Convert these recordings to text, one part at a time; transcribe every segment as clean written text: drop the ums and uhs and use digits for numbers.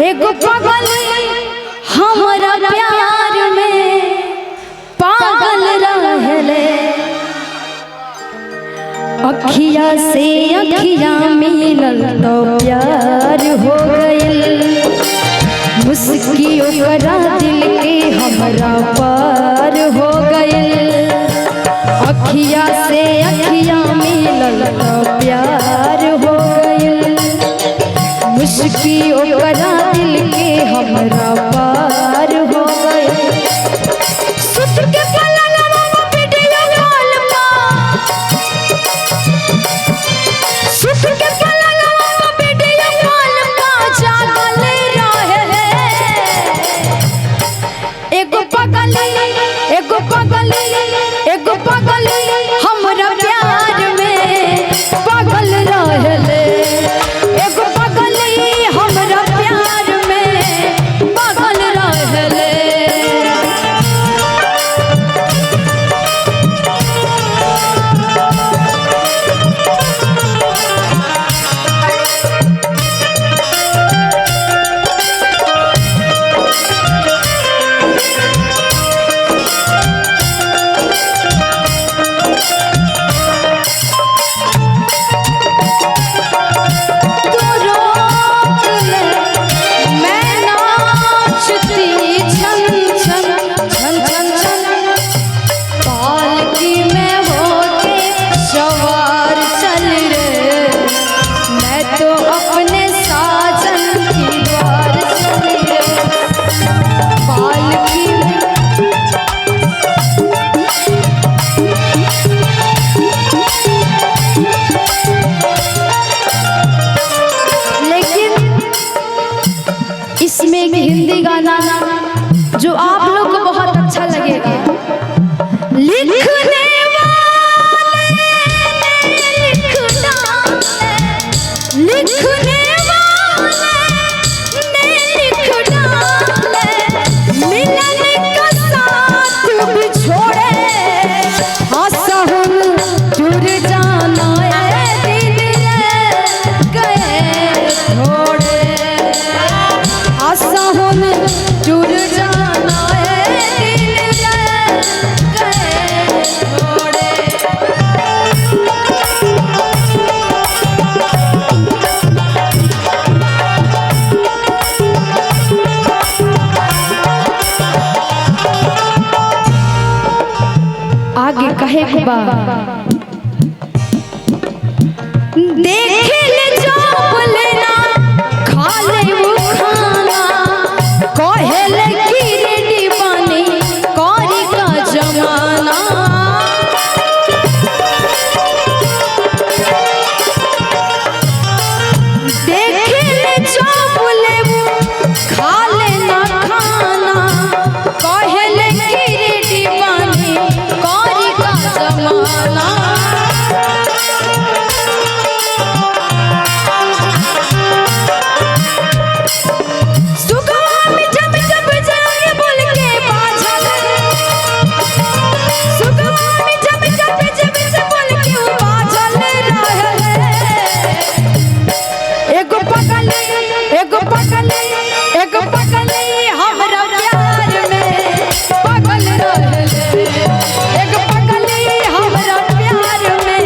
एगो पगली हमरा प्यार में पागल रहले। अखिया से अखिया मिलल तो प्यार हो गइल। मुस्की ओकरा दिल के हमरा पार हो गइल। अखिया से अखिया मिलल तो प्यार हो गइल। मुस्की ओकरा दिल के हमरा पार हो गइल। सुत के पलंगवा वीडियो कॉल पर, सुत के पलंगवा वीडियो कॉल पर जागल रहे। एगो पगली एगो पगली एगो पगली हमरा प्यार में पागल रहले। एगो पगली हमरा प्यार में पागल रहले। इसमें एक हिंदी गाना जो आप लोग को बहुत अच्छा लगेगा। लिखने वाले लिख डाले, लिखने वाले ने लिख डाले। मिलन का साथ भी छोड़े, हंसहुन जुड़ जाना दिन गए थोड़े। आसाहुन जुड़ जाना दिन गए थोड़े। आगे कहे के बाद देख ले जो बोलेना खा ले वो खाना। कहेले की रेडी बनी कौरी का जमाना। देख ले जो बोले वो खा लेना खाना। कहेले की रेडी बनी कौरी का जमाना। एगो पगली हमरा प्यार में पागल रहले। एगो पगली हमरा प्यार में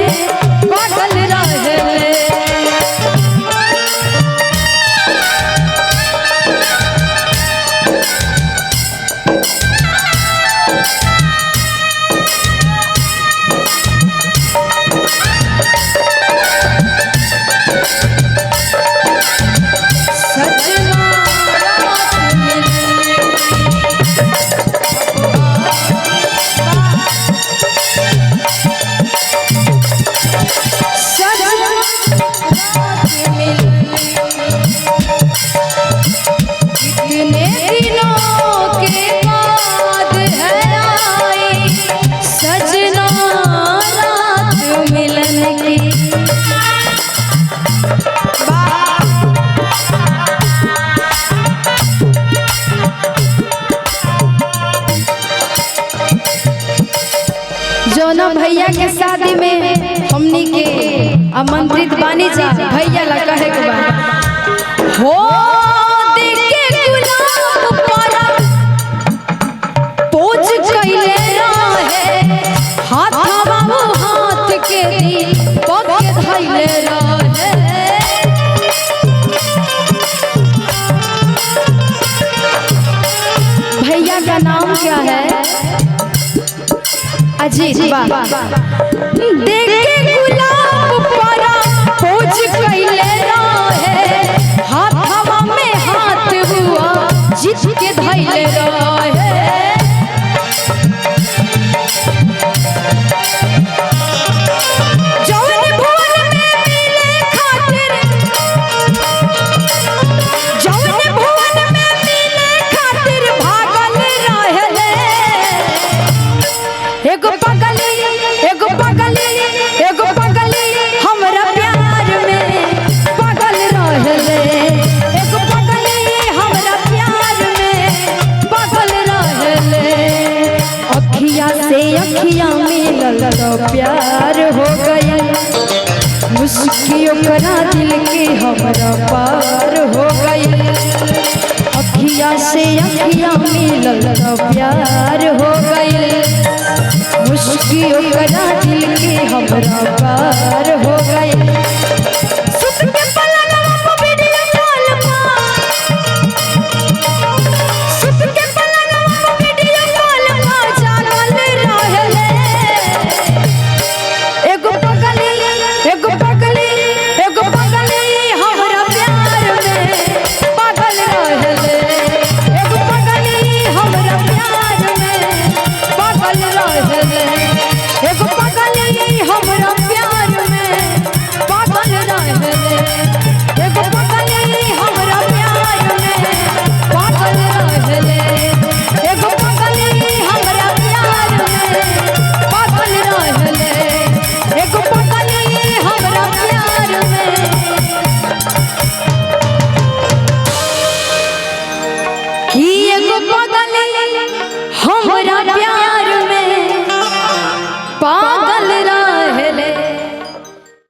पागल रहले। जौना भैया के शादी में हमनी के आमंत्रित बानी जा। भैया ला कहे के बा हो क्या है अजीत देख के गुलाब परा खोज कैले रहे हाथ हवा में हाथ हुआ जीत के धैले रहे हमरा प्यार में पागल रहले एगो पगली हमरा प्यार में पागल रहले अखिया से अखिया मिलल तो प्यार हो गइल मुस्की ओकरा दिल के हमरा पार हो गइल अखिया से अखिया मिलल तो प्यार हो गइल मुस्की ओकरा दिल के हमरा पार हो गइल